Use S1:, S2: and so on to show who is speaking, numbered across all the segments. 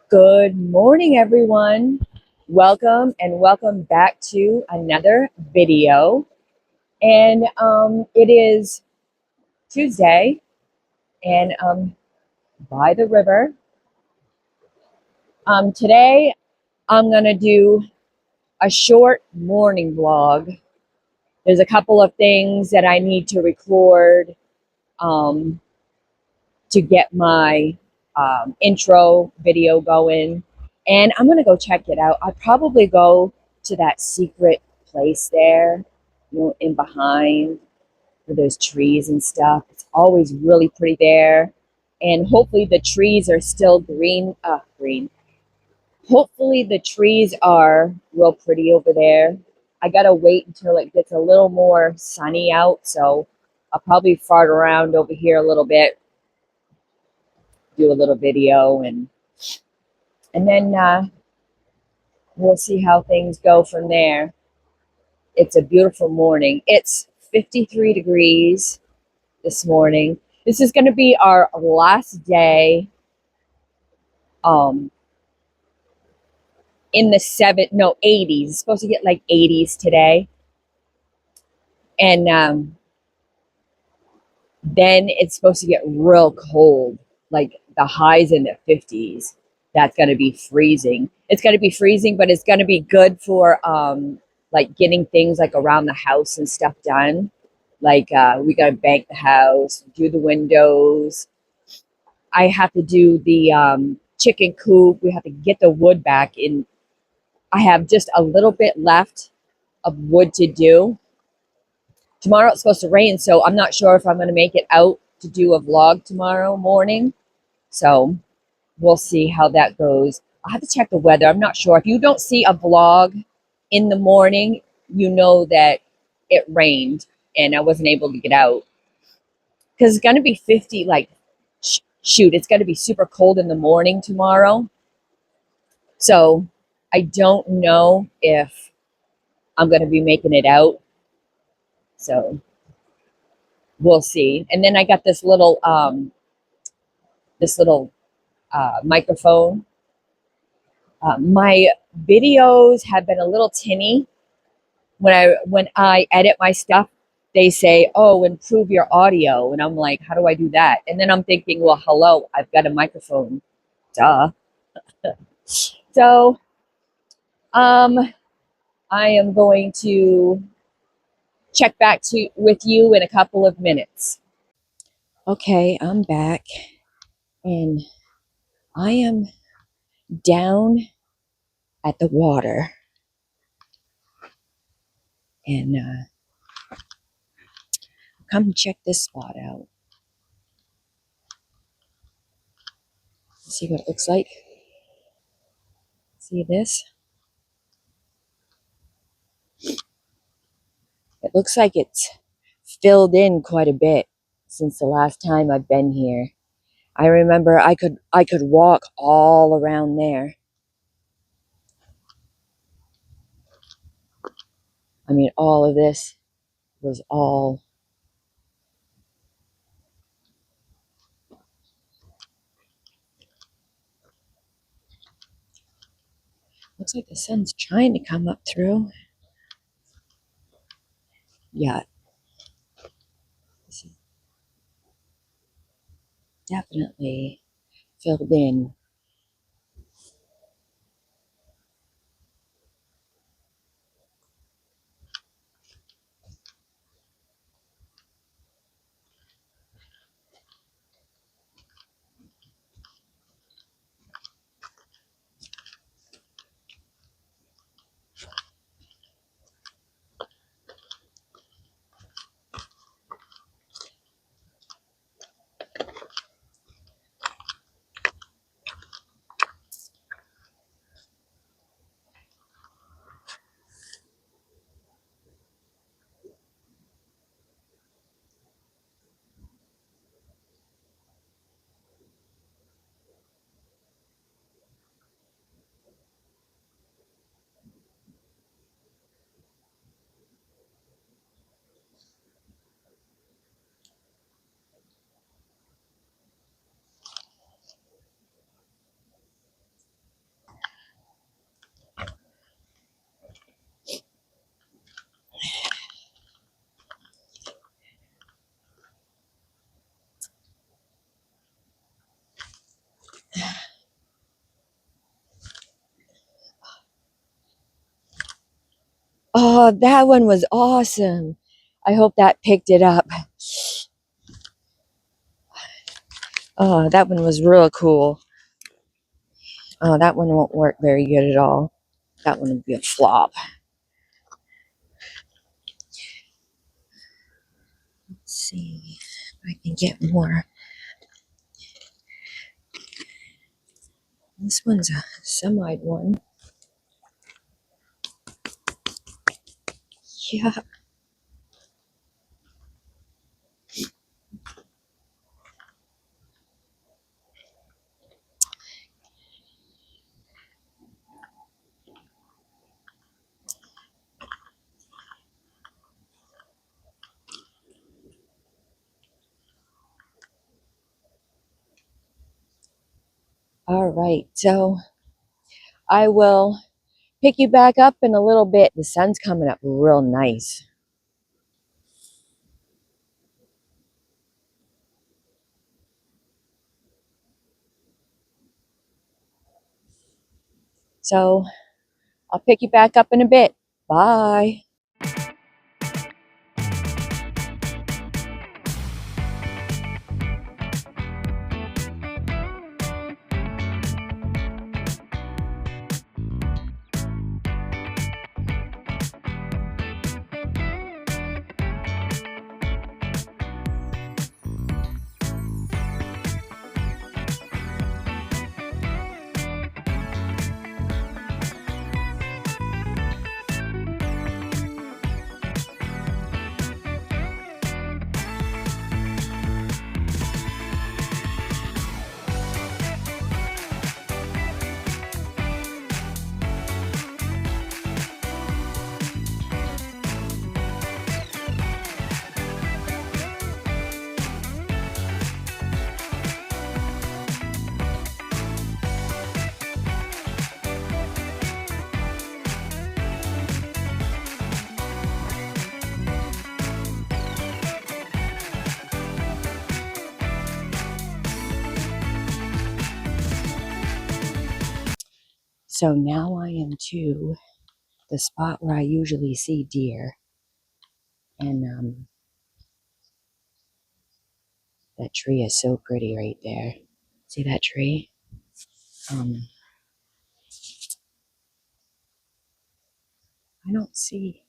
S1: Good morning, everyone. Welcome back to another video. And it is Tuesday, and by the river. Today, I'm gonna do a short morning vlog. There's a couple of things that I need to record um, to get my intro video going, and I'm gonna go check it out. I'll probably go to that secret place there, in behind where there's trees and stuff. It's always really pretty there, and hopefully the trees are still green. Green. Hopefully the trees are real pretty over there. I gotta wait until it gets a little more sunny out, so I'll probably fart around over here a little bit, do a little video, and then we'll see how things go from there. It's a beautiful morning. It's 53 degrees this morning. This is going to be our last day um, in the 80s. It's supposed to get like 80s today. And then it's supposed to get real cold, like the highs in the 50s. That's going to be freezing. It's going to be freezing, but it's going to be good for like getting things like around the house and stuff done. Like we got to bank the house, do the windows. I have to do the chicken coop. We have to get the wood back in. I have just a little bit left of wood to do. Tomorrow it's supposed to rain, so I'm not sure if I'm going to make it out to do a vlog tomorrow morning. So we'll see how that goes. I'll have to check the weather. I'm not sure. If you don't see a vlog in the morning, you know that it rained and I wasn't able to get out. Because it's going to be 50, like, shoot, it's going to be super cold in the morning tomorrow. So I don't know if I'm going to be making it out. So we'll see. And then I got this little microphone. My videos have been a little tinny. When I edit my stuff, they say, "Oh, improve your audio," and I'm like, "How do I do that?" And then I'm thinking, "Well, hello, I've got a microphone, duh." So, I am going to check back with you in a couple of minutes. Okay, I'm back, and I am down at the water, and come check this spot out. See what it looks like. See this? It looks like it's filled in quite a bit since the last time I've been here. I remember I could walk all around there. I mean, all of this was all. Looks like the sun's trying to come up through. Yeah, this is definitely filled in. Oh, that one was awesome. I hope that picked it up. Oh, that one was real cool. Oh, that one won't work very good at all. That one would be a flop. Let's see if I can get more. This one's a semi one. Yeah. All right. So I will pick you back up in a little bit. The sun's coming up real nice. So I'll pick you back up in a bit. Bye. So now I am to the spot where I usually see deer. And that tree is so pretty right there. See that tree? Um, I don't see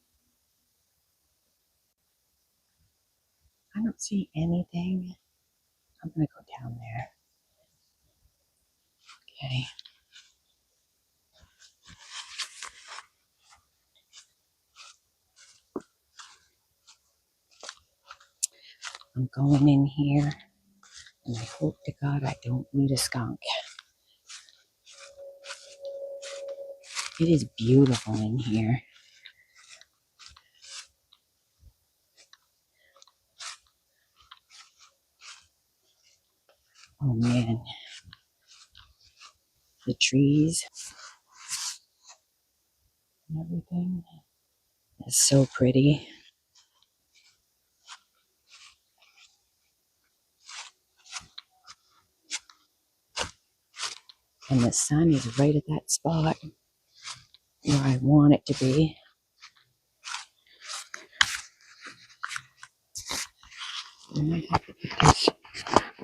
S1: anything. I'm gonna go down there. Okay. I'm going in here and I hope to God I don't meet a skunk. It is beautiful in here. Oh man. The trees and everything is so pretty. And the sun is right at that spot where I want it to be. I might have to put this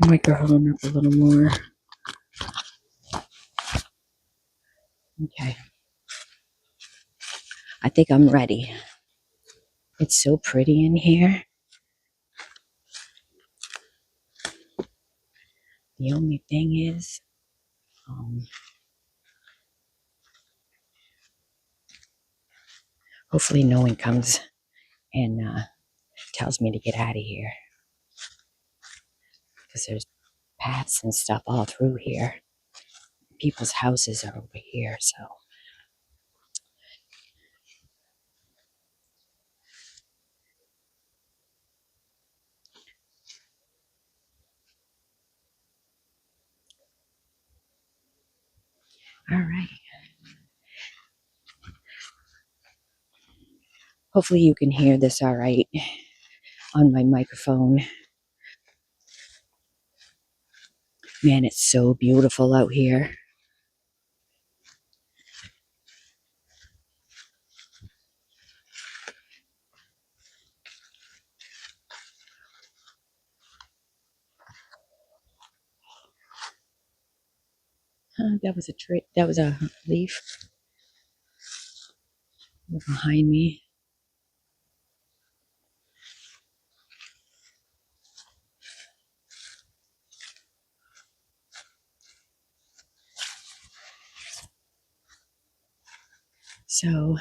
S1: microphone up a little more. Okay. I think I'm ready. It's so pretty in here. The only thing is, hopefully no one comes and tells me to get out of here. Because there's paths and stuff all through here. People's houses are over here, so. All right. Hopefully you can hear this all right on my microphone. Man, it's so beautiful out here. That was a tree. That was a leaf behind me. So,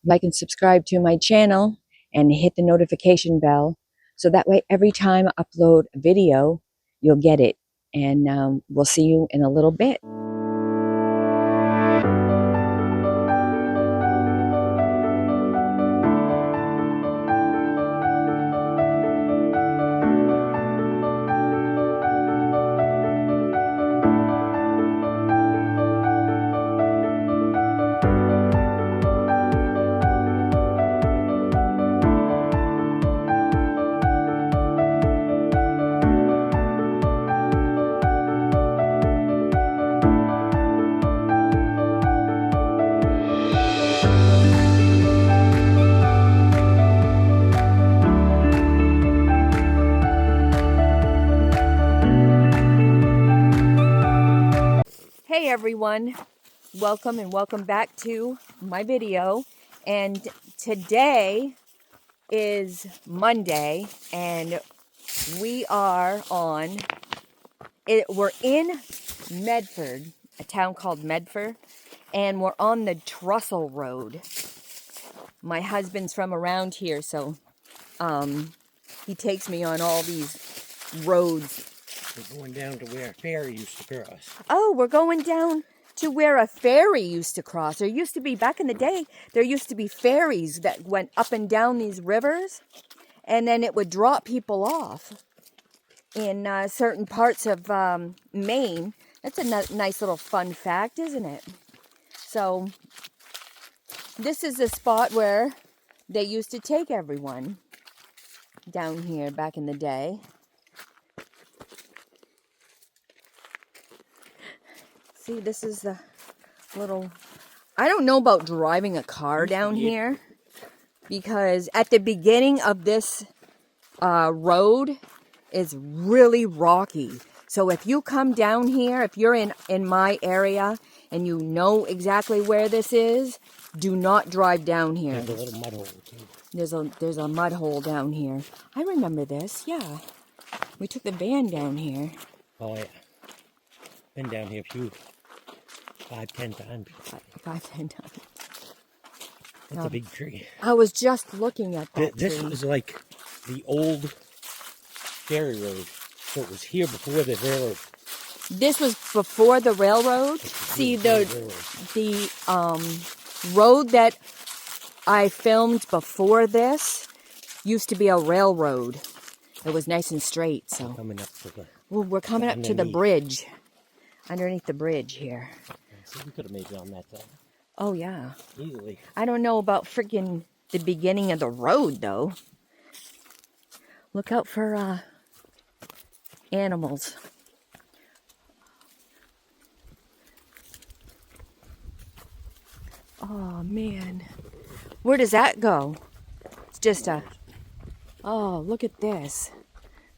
S1: like and subscribe to my channel and hit the notification bell so that way every time I upload a video, you'll get it. And we'll see you in a little bit. Hey everyone, welcome and welcome back to my video. And today is Monday and we are on we're in Medford, a town called Medford, and we're on the Trussell Road. My husband's from around here, so he takes me on all these roads.
S2: We're going down to where a ferry used to cross.
S1: Oh, we're going down to where a ferry used to cross. There used to be, back in the day, there used to be ferries that went up and down these rivers, and then it would drop people off in certain parts of Maine. That's a nice little fun fact, isn't it? So, this is the spot where they used to take everyone down here back in the day. See, this is the little... I don't know about driving a car down here, because at the beginning of this road is really rocky. So if you come down here, if you're in my area and you know exactly where this is, do not drive down here.
S2: There's a little mud hole too.
S1: There's a mud hole down here. I remember this, yeah. We took the van down here.
S2: Oh yeah. Been down here a few, 5-10 times.
S1: 5-10 times.
S2: That's a big tree.
S1: I was just looking at that
S2: This
S1: tree.
S2: was like the old ferry road. So it was here before the railroad.
S1: This was before the railroad. See, the road that I filmed before this used to be a railroad. It was nice and straight. So
S2: Coming up to the...
S1: well, we're coming up to the bridge. Underneath the bridge here.
S2: So we could have made it on that side.
S1: Oh, yeah.
S2: Easily.
S1: I don't know about freaking the beginning of the road, though. Look out for animals. Oh, man. Where does that go? It's just a... Oh, look at this.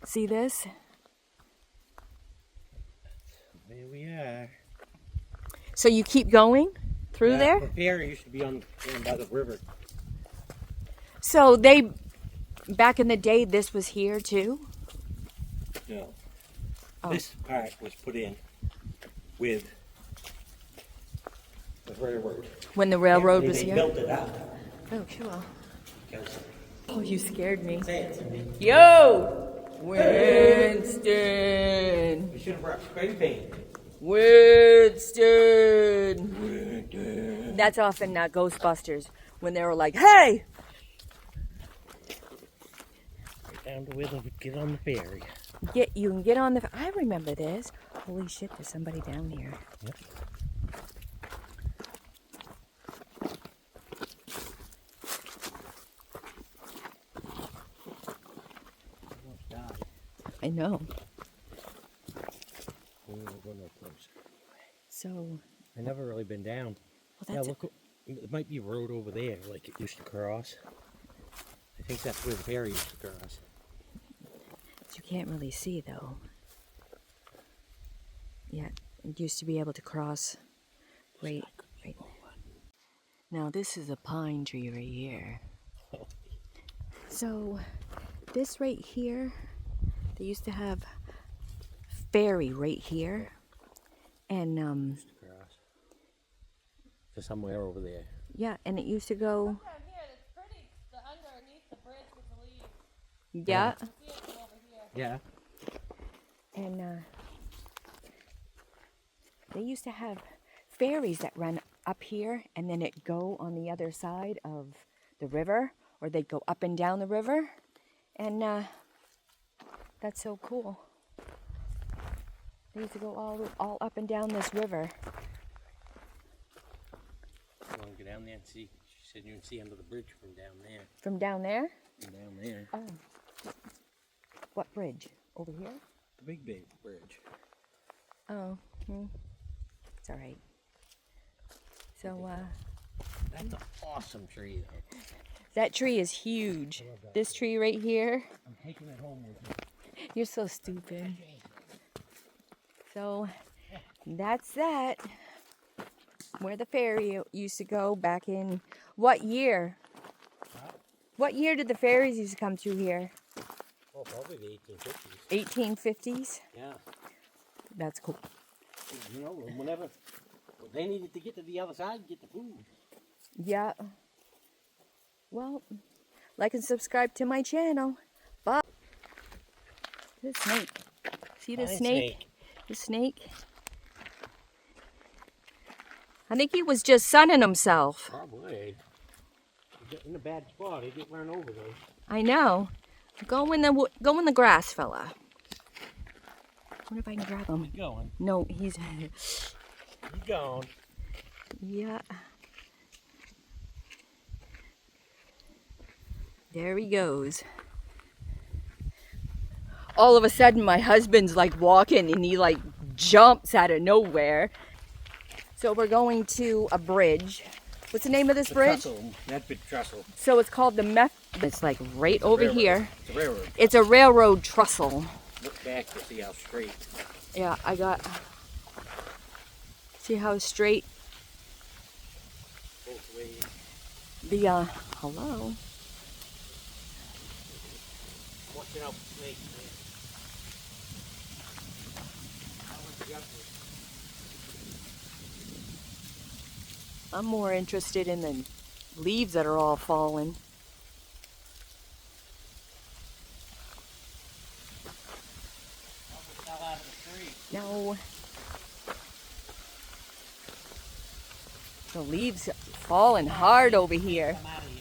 S1: See this?
S2: There we are.
S1: So you keep going through there?
S2: The ferry used to be on by the river.
S1: So back in the day, this was here too?
S2: No.
S1: Oh.
S2: This part was put in with the railroad.
S1: When the railroad was
S2: They
S1: here?
S2: built it up.
S1: Oh, cool.
S2: Because
S1: Oh, you scared me.
S2: say it to me.
S1: Yo! Winston!
S2: We should have brought spray paint.
S1: Winston! That's often Ghostbusters when they were like, hey!
S2: Right down to where they would get on the ferry.
S1: You can get on the... I remember this. Holy shit, there's somebody down here.
S2: Yep.
S1: I know.
S2: We won't go no closer.
S1: So...
S2: I've never really been down.
S1: Well, that's
S2: yeah, look, it might be a road over there, like it used to cross. I think that's where the ferry used to cross.
S1: You can't really see, though. Yeah. It used to be able to cross right. Now this is a pine tree right here. So this right here, they used to have ferry right here, and
S2: To somewhere over there.
S1: yeah, and it used to go.
S3: Down here, it's pretty underneath the bridge with the leaves.
S1: Yeah,
S3: See it from over here.
S2: Yeah.
S1: and they used to have ferries that run up here, and then it go on the other side of the river, or they'd go up and down the river, and that's so cool. They used to go all up and down this river.
S2: You want to go down there and see? She said you can see under the bridge from down there.
S1: From down there?
S2: From down there.
S1: Oh. What bridge? Over here?
S2: The big bridge.
S1: Oh. It's all right. So,
S2: That's an awesome tree, though.
S1: that tree is huge. This tree right here.
S2: I'm taking it home with me.
S1: You're so stupid. So, that's that. Where the ferry used to go back in what year?
S2: Huh?
S1: What year did the ferries used to come through here?
S2: Oh, probably the 1850s.
S1: 1850s?
S2: Yeah.
S1: That's cool.
S2: You know, whenever they needed to get to the other side and get the food.
S1: Yeah. Well, like and subscribe to my channel. Bye. The snake. See the snake? The snake. I think he was just sunning himself.
S2: Probably. You get in a bad spot, he get run over though.
S1: I know. Go in the grass, fella. I wonder if I can grab him.
S2: He's going.
S1: No, he's.
S2: He's gone.
S1: Yeah. There he goes. All of a sudden, my husband's like walking and he like jumps out of nowhere. So we're going to a bridge. What's the name of this bridge?
S2: Trestle. That big trestle.
S1: So it's called the It's like right over here.
S2: It's a railroad.
S1: It's a railroad trestle.
S2: Look back to see how straight.
S1: Yeah, I got. See how straight
S2: Both ways.
S1: the hello.
S2: Watching out for snakes, man. How much you got for?
S1: I'm more interested in the leaves that are all falling.
S2: Fell out of the tree.
S1: No. The leaves falling hard over here.
S2: Come out of here.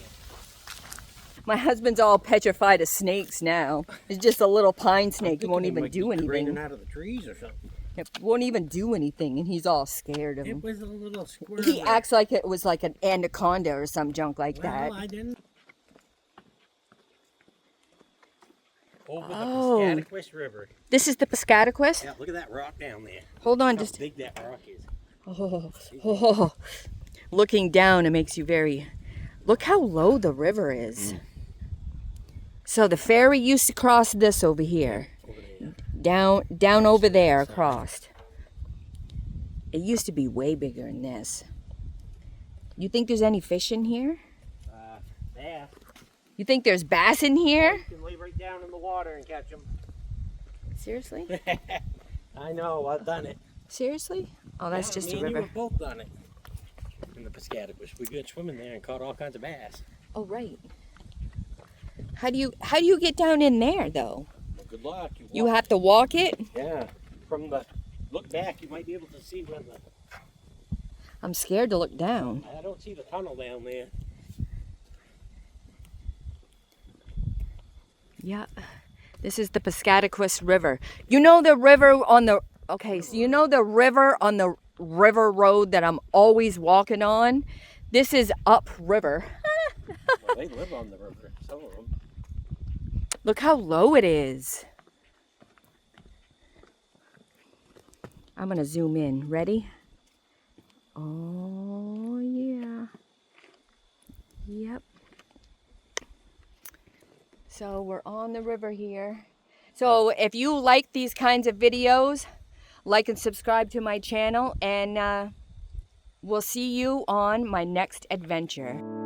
S1: My husband's all petrified of snakes now. It's just a little pine snake. It won't even do
S2: Raining
S1: anything.
S2: out of the trees or something.
S1: It won't even do anything, and he's all scared of
S2: It
S1: him.
S2: was a little squirrel.
S1: He acts like it was like an anaconda or some junk like that.
S2: Well, I didn't. Over the
S1: Oh.
S2: Piscataquis River.
S1: This is the Piscataquis?
S2: Yeah, look at that rock down there.
S1: Hold on,
S2: How
S1: just.
S2: big that rock is.
S1: Oh. Looking down, it makes you very. Look how low the river is. So the ferry used to cross this over here.
S2: Over there.
S1: Down over there across. It used to be way bigger than this. You think there's any fish in here?
S2: There.
S1: You think there's bass in here?
S2: You can lay right down in the water and catch them.
S1: Seriously?
S2: I know, I've done it.
S1: Seriously? Oh, that's
S2: Yeah,
S1: just
S2: me
S1: a
S2: and you
S1: river.
S2: have both done it. In the Piscataquis. We went swimming there and caught all kinds of bass.
S1: Oh, right. How do you get down in there though?
S2: Well, good luck.
S1: You have to walk it?
S2: Yeah. From the look back, you might be able to see where the.
S1: I'm scared to look down.
S2: I don't see the tunnel down there.
S1: Yeah. This is the Piscataquis River. You know the river on the okay, so you know the river on the river road that I'm always walking on? This is upriver.
S2: Well, they live on the river, some of them.
S1: Look how low it is. I'm gonna zoom in. Ready? Oh yeah. Yep. So we're on the river here. So if you like these kinds of videos, like and subscribe to my channel, and we'll see you on my next adventure.